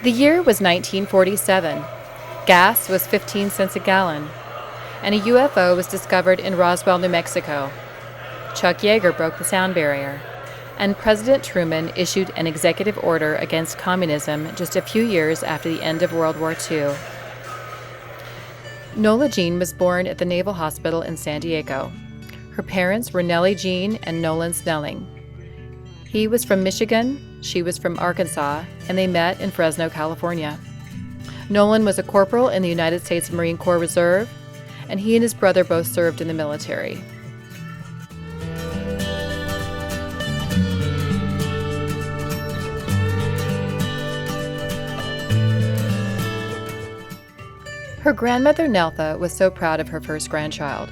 The year was 1947. Gas was 15 cents a gallon, and a UFO was discovered in Roswell, New Mexico. Chuck Yeager broke the sound barrier, and President Truman issued an executive order against communism just a few years after the end of World War II. Nola Jean was born at the Naval Hospital in San Diego. Her parents were Nellie Jean and Nolan Snelling. He was from Michigan, she was from Arkansas, and they met in Fresno, California. Nolan was a corporal in the United States Marine Corps Reserve, and he and his brother both served in the military. Her grandmother Neltha was so proud of her first grandchild.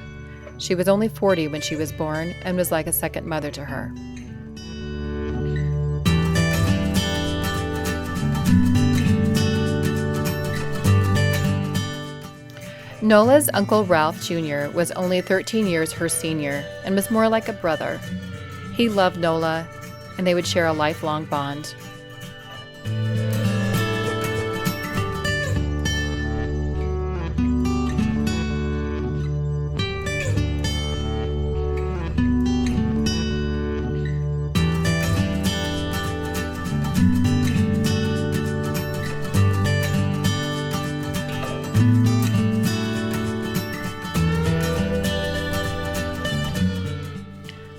She was only 40 when she was born and was like a second mother to her. Nola's uncle Ralph Jr. was only 13 years her senior and was more like a brother. He loved Nola, and they would share a lifelong bond.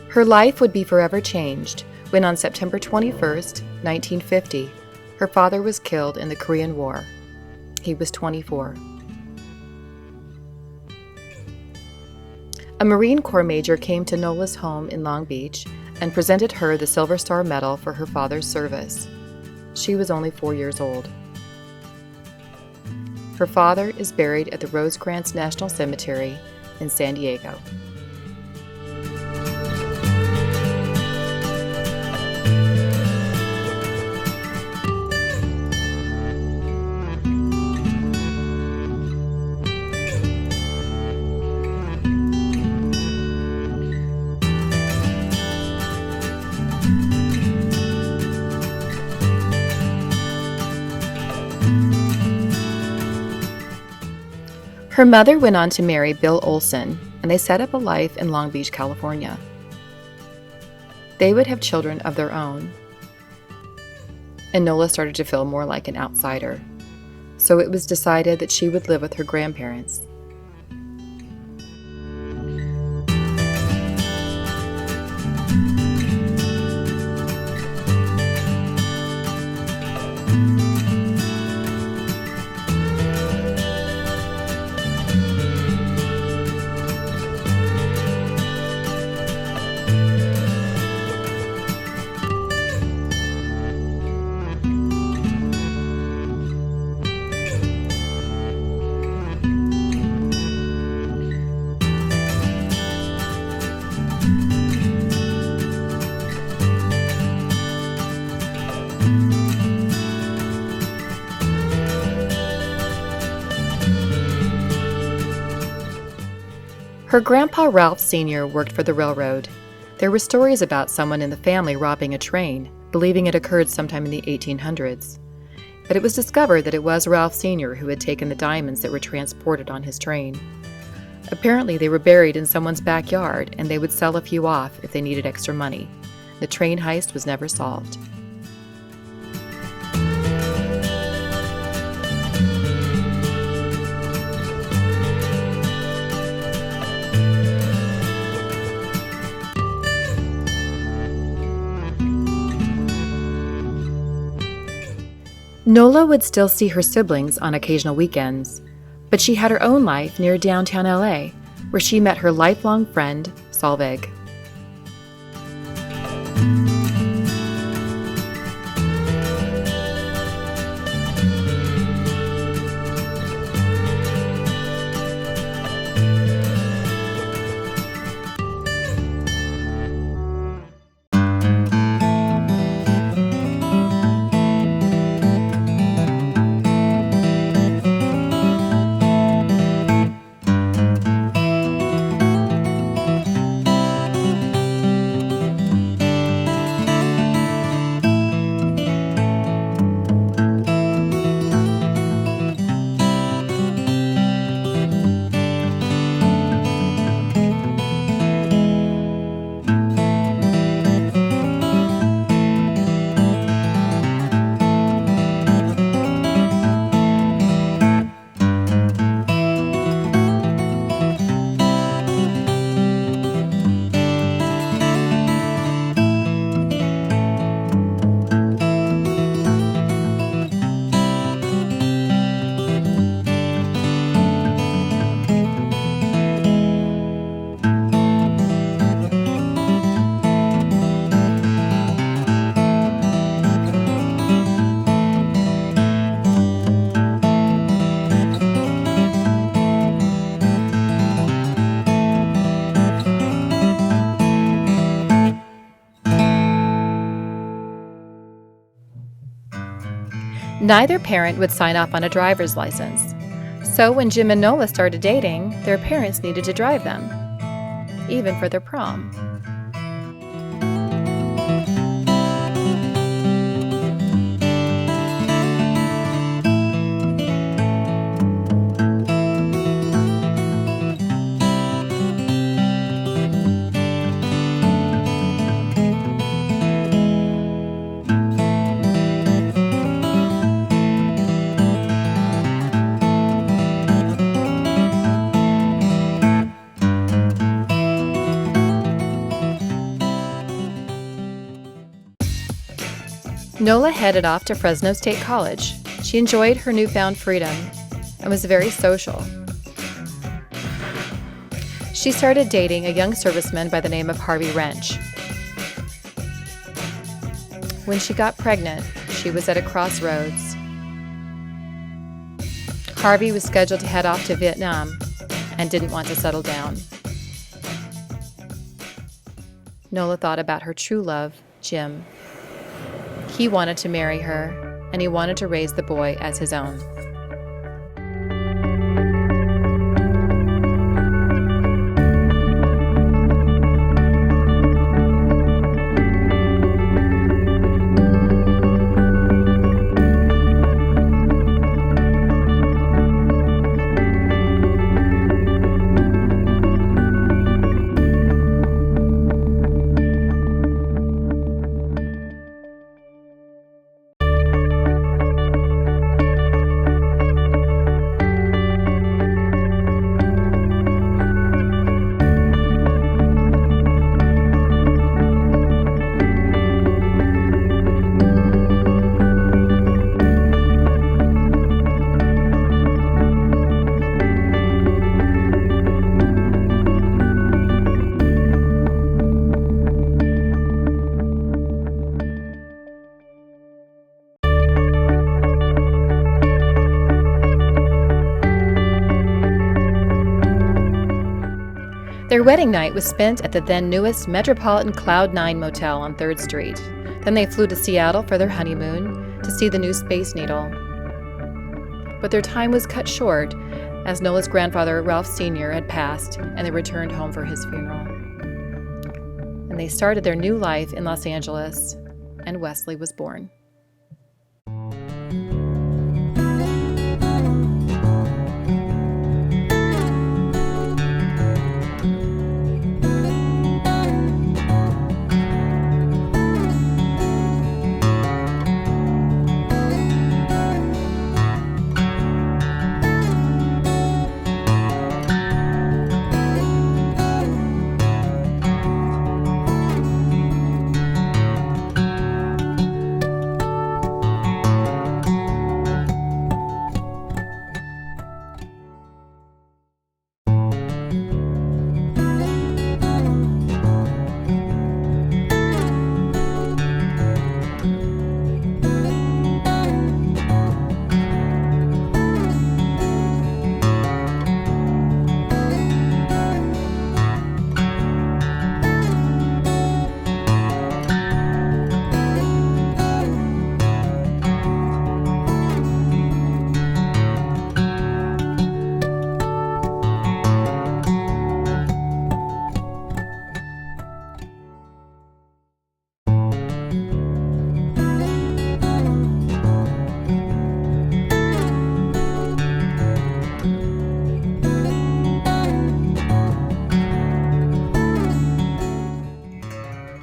Her life would be forever changed when on September 21st, 1950, her father was killed in the Korean War. He was 24. A Marine Corps major came to Nola's home in Long Beach and presented her the Silver Star Medal for her father's service. She was only 4 years old. Her father is buried at the Rosecrans National Cemetery in San Diego. Her mother went on to marry Bill Olson, and they set up a life in Long Beach, California. They would have children of their own, and Nola started to feel more like an outsider, so it was decided that she would live with her grandparents. Her grandpa Ralph Sr. worked for the railroad. There were stories about someone in the family robbing a train, believing it occurred sometime in the 1800s. But it was discovered that it was Ralph Sr. who had taken the diamonds that were transported on his train. Apparently, they were buried in someone's backyard, and they would sell a few off if they needed extra money. The train heist was never solved. Nola would still see her siblings on occasional weekends, but she had her own life near downtown LA, where she met her lifelong friend, Solveig. Neither parent would sign off on a driver's license. So when Jim and Nola started dating, their parents needed to drive them, even for their prom. Nola headed off to Fresno State College. She enjoyed her newfound freedom and was very social. She started dating a young serviceman by the name of Harvey Wrench. When she got pregnant, she was at a crossroads. Harvey was scheduled to head off to Vietnam and didn't want to settle down. Nola thought about her true love, Jim. He wanted to marry her, and he wanted to raise the boy as his own. Their wedding night was spent at the then newest Metropolitan Cloud 9 Motel on 3rd Street. Then they flew to Seattle for their honeymoon to see the new Space Needle. But their time was cut short as Nola's grandfather, Ralph Sr., had passed, and they returned home for his funeral. And they started their new life in Los Angeles, and Wesley was born.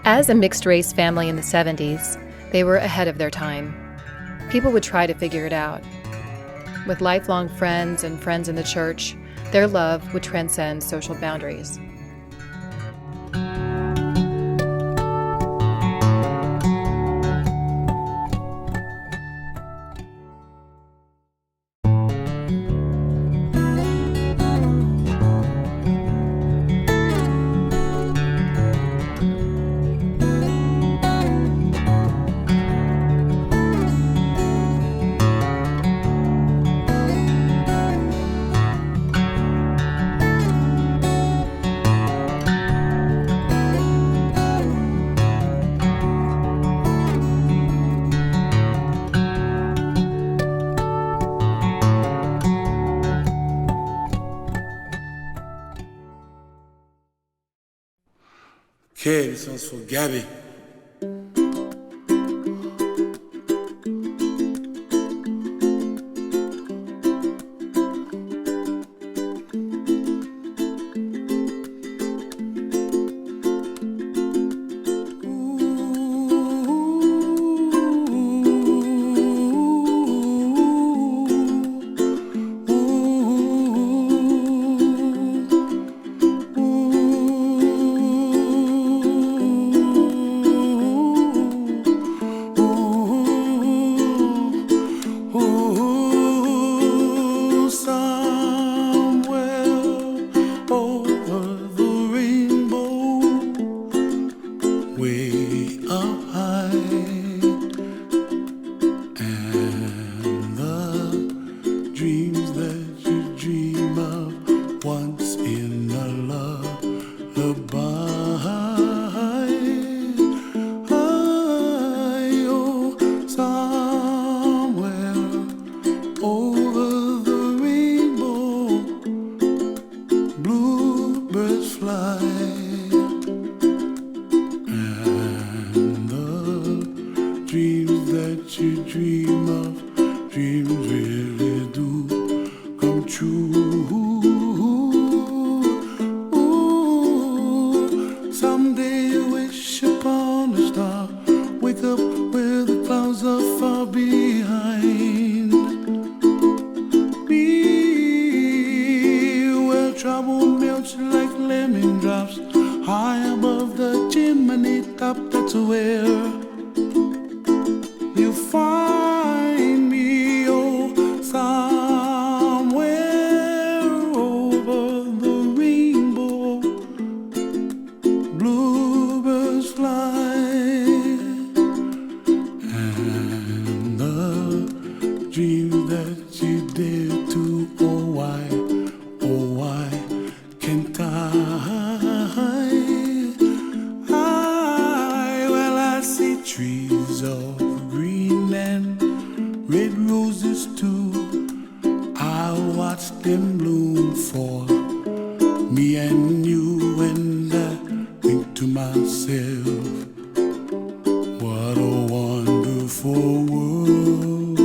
As a mixed-race family in the 70s, they were ahead of their time. People would try to figure it out. With lifelong friends and friends in the church, their love would transcend social boundaries. Okay, this one's for Gabby. Way up high, and the dreams that you dream of once in a lullaby. Oh, somewhere over the rainbow, bluebirds fly. Dreams that you dream of, dreams really do come true. Ooh, someday you wish upon a star, wake up where the clouds are far behind me, where trouble melts like lemon drops, high above the chimney top. That's where you find me, oh, somewhere over the rainbow, bluebirds fly, and the dreams that you dare to, oh why can't I see trees of green and red roses too. I watch them bloom for me and you, and I think to myself, what a wonderful world.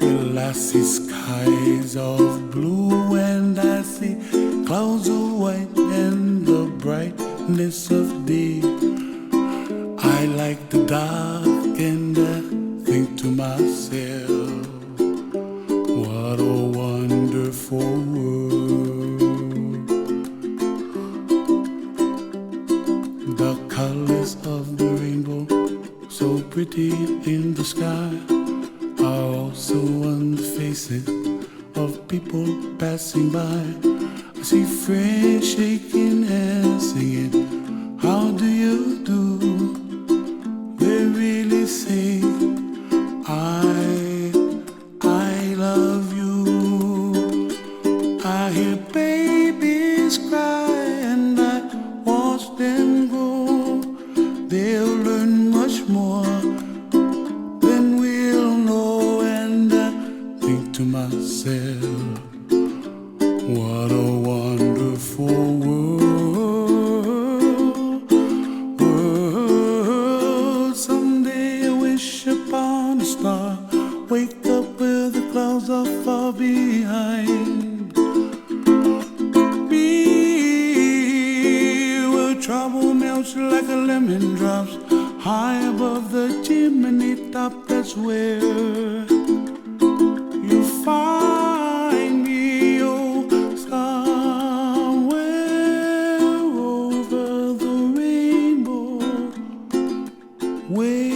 Well, I see skies of blue and I see clouds of white and the brightness of day. I like the dark and I think to myself, what a wonderful world. The colors of the rainbow, so pretty in the sky, are also on the faces of people passing by. I see friends shaking hands singing, how do you do? They really say, I love you. I hear babies cry and I watch them grow. They'll learn much more than we'll know, and I think to myself, what a wonderful world. Someday I wish upon a star, wake up where the clouds are far behind me, where trouble melts like a lemon drops, high above the chimney top. That's where you find me, oh, somewhere over the rainbow, way